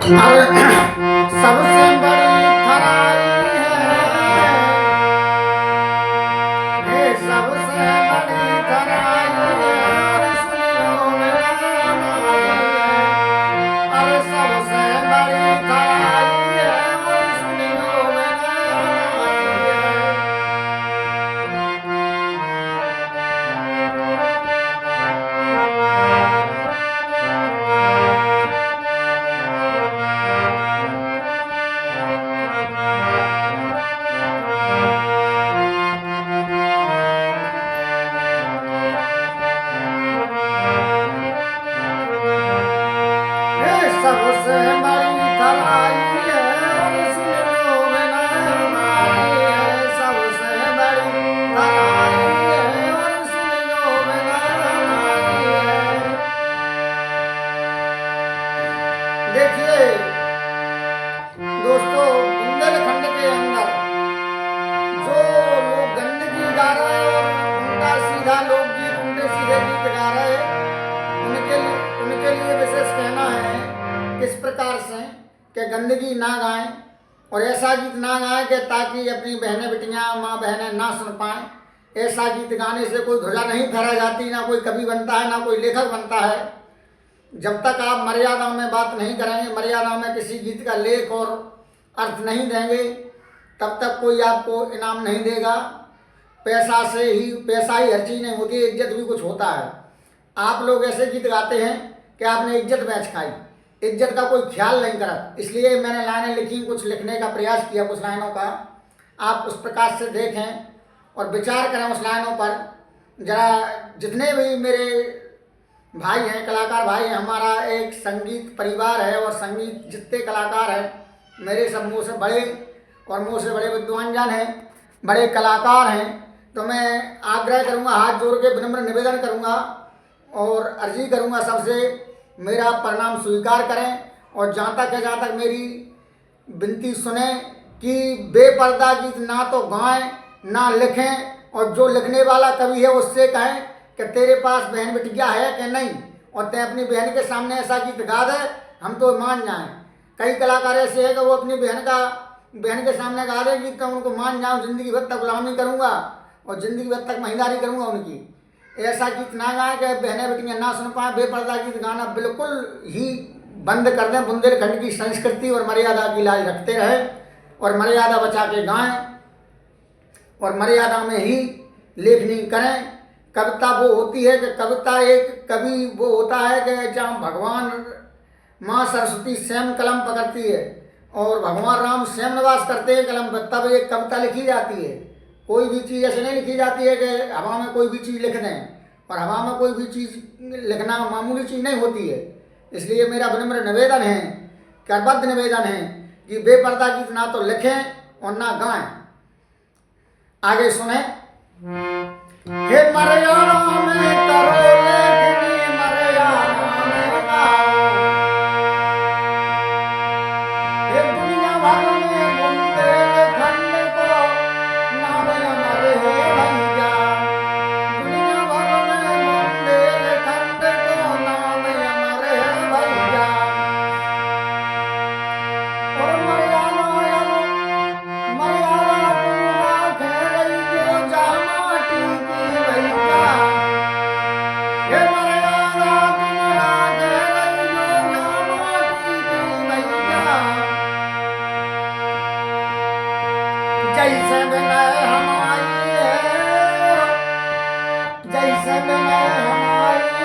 अरे सबसे बड़ी खराई है, हे सबसे बड़ी खराई है, अरे सुनियो मेरा नाई है। अरे सबसे बड़ी खराई है, अरे सुनियो मेरा नाई है। हे सबसे बड़ी खराई है, अरे सुनियो मेरा नाई है। सबसे बड़ी खराई है, अरे सुनियो मेरा नाई है। देखिए दोस्तों, बुंदेलखंड के अंदर जो लोग गंदगी गा रहे हैं और उल्टा सीधा लोकगीत, उल्टे सीधे गीत गा रहे हैं, उनके लिए विशेष कहना है किस प्रकार से कि गंदगी ना गाएं और ऐसा गीत ना गाएं कि ताकि अपनी बहनें बिटियां माँ बहनें ना सुन पाएं। ऐसा गीत गाने से कोई ध्वजा नहीं फहरा जाती, ना कोई कवि बनता है, ना कोई लेखक बनता है। जब तक आप मर्यादा में बात नहीं करेंगे, मर्यादा में किसी गीत का लेख और अर्थ नहीं देंगे, तब तक कोई आपको इनाम नहीं देगा। पैसा ही हर चीज़ नहीं होती, इज्जत भी कुछ होता है। आप लोग ऐसे गीत गाते हैं कि आपने इज्जत बेच खाई, इज्जत का कोई ख्याल नहीं करा। इसलिए मैंने लाइनें लिखी, कुछ लिखने का प्रयास किया कुछ लाइनों का। आप उस प्रकार से देखें और विचार करें उस लाइनों पर जरा। जितने भी मेरे भाई हैं, कलाकार भाई हैं, हमारा एक संगीत परिवार है और संगीत जितने कलाकार हैं मेरे सब मुँह से बड़े और मुँह से बड़े विद्वान जन हैं, बड़े कलाकार हैं। तो मैं आग्रह करूँगा, हाथ जोड़ के विनम्र निवेदन करूँगा और अर्जी करूँगा सबसे मेरा प्रणाम स्वीकार करें। और जहाँ तक मेरी विनती सुने कि बेपर्दा गीत ना तो गाएं ना लिखें, और जो लिखने वाला कवि है उससे कहें कि तेरे पास बहन बिटिया है कि नहीं, और ते अपनी बहन के सामने ऐसा गीत गा दे, हम तो मान जाएं। कई कलाकार ऐसे हैं कि वो अपनी बहन के सामने गा दे गीत, तो उनको मान जाऊँ, ज़िंदगी भर तक गुलामी करूँगा और ज़िंदगी भर तक महिंदारी करूँगा उनकी। ऐसा गीत ना गाएं कि बहनें बेटियां ना सुन पाएँ। बेपर्दा गीत गाना बिल्कुल ही बंद कर दें। बुंदेलखंड की संस्कृति और मर्यादा की लाज रखते रहें और मर्यादा बचा के गाएं और मर्यादा में ही लेखनी करें। कविता वो होती है कि कविता एक कवि वो होता है कि जहाँ भगवान माँ सरस्वती स्वयं कलम पकड़ती है और भगवान राम स्वयं निवास करते हैं कलम पर, तब एक कविता लिखी जाती है। कोई भी चीज़ ऐसे नहीं लिखी जाती है कि हवा में कोई भी चीज़ लिख दें, और हवा में कोई भी चीज़ लिखना मामूली चीज़ नहीं होती है। इसलिए मेरा विनम्र निवेदन है, करबद्ध निवेदन है कि बेपर्दा गीत ना तो लिखें और ना गाएं। आगे सुने। हे मर्यादा में करो लेखनी, मर्यादा में गाओ। हे दुनिया भर में बुंदेलखंड को नाम अमर है भैया। दुनिया भर में बुंदेलखंड को नाम अमर है भैया। और मर्यादा तुम राख रही जो जामाटी की भैया। हे मर्यादा तुम राख रही जो जामाटी की भैया। जैसे विनय हमारी है, जैसे विनय हमारी